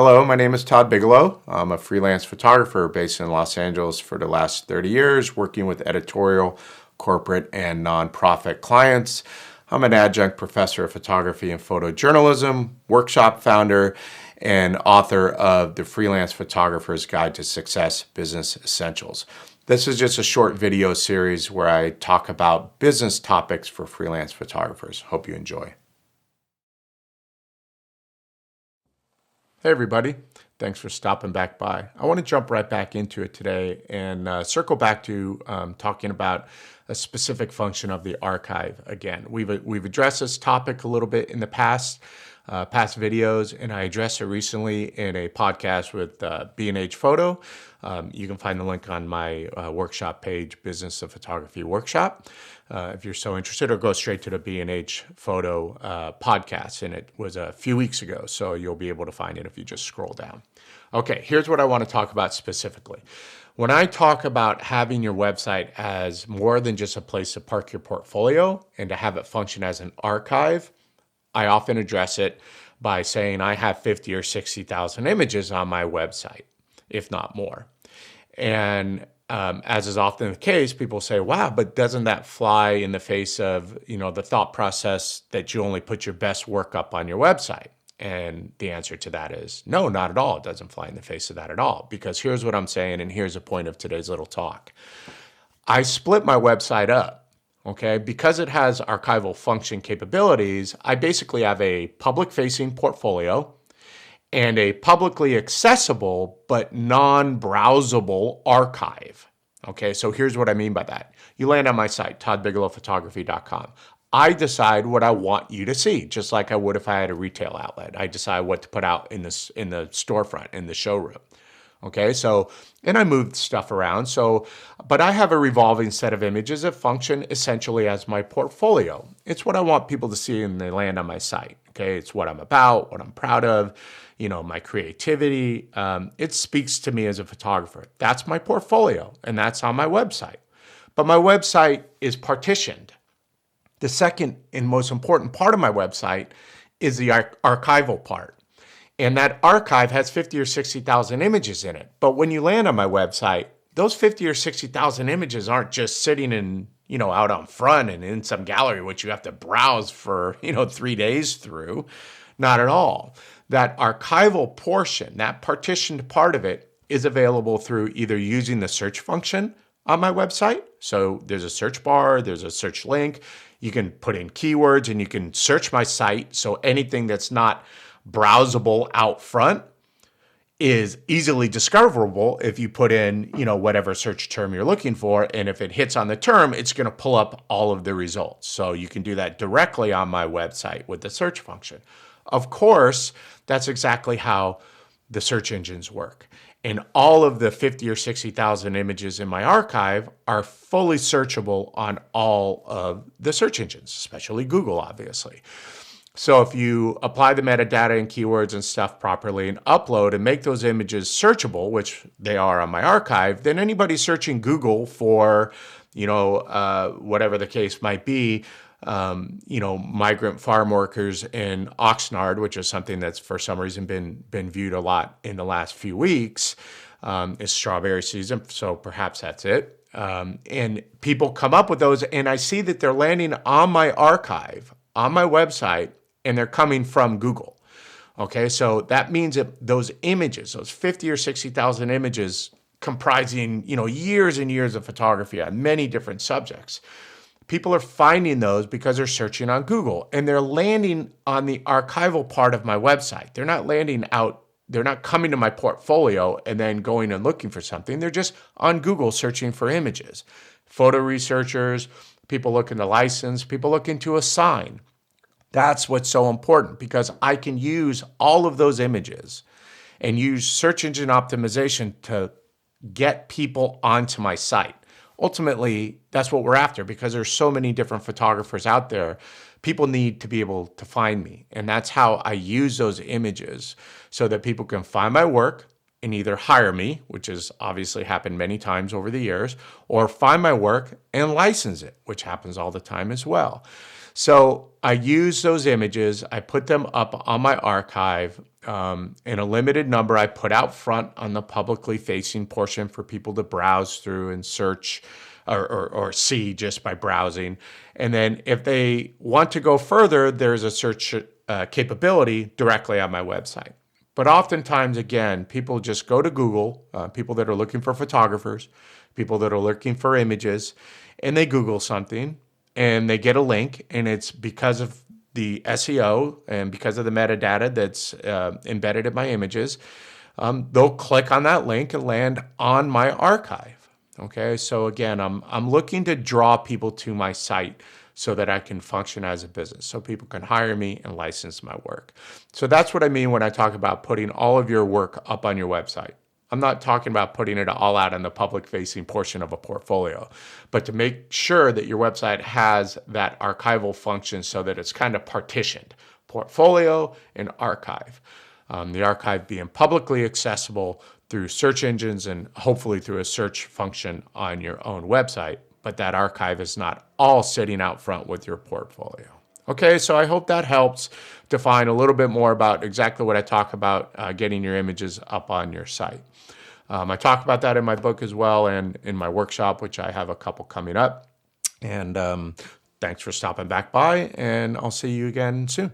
Hello, my name is Todd Bigelow. I'm a freelance photographer based in Los Angeles for the last 30 years, working with editorial, corporate, and nonprofit clients. I'm an adjunct professor of photography and photojournalism, workshop founder, and author of The Freelance Photographer's Guide to Success Business Essentials. This is just a short video series where I talk about business topics for freelance photographers. Hope you enjoy. Hey everybody, thanks for stopping back by. I want to jump right back into it today and circle back to talking about a specific function of the archive again. We've addressed this topic a little bit in the past videos, and I addressed it recently in a podcast with B&H Photo. You can find the link on my workshop page, Business of Photography Workshop, if you're so interested, or go straight to the B&H Photo podcast. And it was a few weeks ago, so you'll be able to find it if you just scroll down. Okay, here's what I want to talk about specifically. When I talk about having your website as more than just a place to park your portfolio and to have it function as an archive, I often address it by saying I have 50 or 60,000 images on my website, if not more. And as is often the case, people say, wow, but doesn't that fly in the face of, the thought process that you only put your best work up on your website? And the answer to that is no, not at all. It doesn't fly in the face of that at all. Because here's what I'm saying, and here's the point of today's little talk. I split my website up. Okay, because it has archival function capabilities, I basically have a public-facing portfolio and a publicly accessible but non-browsable archive. Okay, so here's what I mean by that. You land on my site, toddbigelowphotography.com. I decide what I want you to see, just like I would if I had a retail outlet. I decide what to put out in the storefront, in the showroom. Okay, and I moved stuff around. But I have a revolving set of images that function essentially as my portfolio. It's what I want people to see when they land on my site. Okay, it's what I'm about, what I'm proud of, my creativity. It speaks to me as a photographer. That's my portfolio, and that's on my website. But my website is partitioned. The second and most important part of my website is the archival part. And that archive has 50 or 60,000 images in it. But when you land on my website, those 50 or 60,000 images aren't just sitting in, out on front and in some gallery, which you have to browse for, 3 days through. Not at all. That archival portion, that partitioned part of it, is available through either using the search function on my website. So there's a search bar, there's a search link. You can put in keywords and you can search my site. So anything that's not browsable out front is easily discoverable if you put in, whatever search term you're looking for. And if it hits on the term, it's going to pull up all of the results. So you can do that directly on my website with the search function. Of course, that's exactly how the search engines work. And all of the 50 or 60,000 images in my archive are fully searchable on all of the search engines, especially Google, obviously. So if you apply the metadata and keywords and stuff properly and upload and make those images searchable, which they are on my archive, then anybody searching Google for, whatever the case might be, migrant farm workers in Oxnard, which is something that's for some reason been viewed a lot in the last few weeks, is strawberry season, so perhaps that's it. And people come up with those, and I see that they're landing on my archive, on my website, and they're coming from Google. Okay, so that means that those images, those 50 or 60,000 images comprising, years and years of photography on many different subjects, people are finding those because they're searching on Google, and they're landing on the archival part of my website. They're not landing out, they're not coming to my portfolio and then going and looking for something. They're just on Google searching for images. Photo researchers, people looking to license, people looking to assign. That's what's so important, because I can use all of those images and use search engine optimization to get people onto my site. Ultimately, that's what we're after, because there's so many different photographers out there. People need to be able to find me. And that's how I use those images so that people can find my work and either hire me, which has obviously happened many times over the years, or find my work and license it, which happens all the time as well. So I use those images, I put them up on my archive, in a limited number I put out front on the publicly facing portion for people to browse through and search or see just by browsing. And then if they want to go further, there's a search capability directly on my website. But oftentimes, again, people just go to Google, people that are looking for photographers, people that are looking for images, and they Google something and they get a link, and it's because of the SEO and because of the metadata that's embedded in my images, they'll click on that link and land on my archive. Okay, so again, I'm looking to draw people to my site so that I can function as a business, so people can hire me and license my work. So that's what I mean when I talk about putting all of your work up on your website. I'm not talking about putting it all out on the public-facing portion of a portfolio, but to make sure that your website has that archival function so that it's kind of partitioned, portfolio and archive. The archive being publicly accessible through search engines and hopefully through a search function on your own website, but that archive is not all sitting out front with your portfolio. Okay, so I hope that helps define a little bit more about exactly what I talk about getting your images up on your site. I talk about that in my book as well and in my workshop, which I have a couple coming up. And thanks for stopping back by, and I'll see you again soon.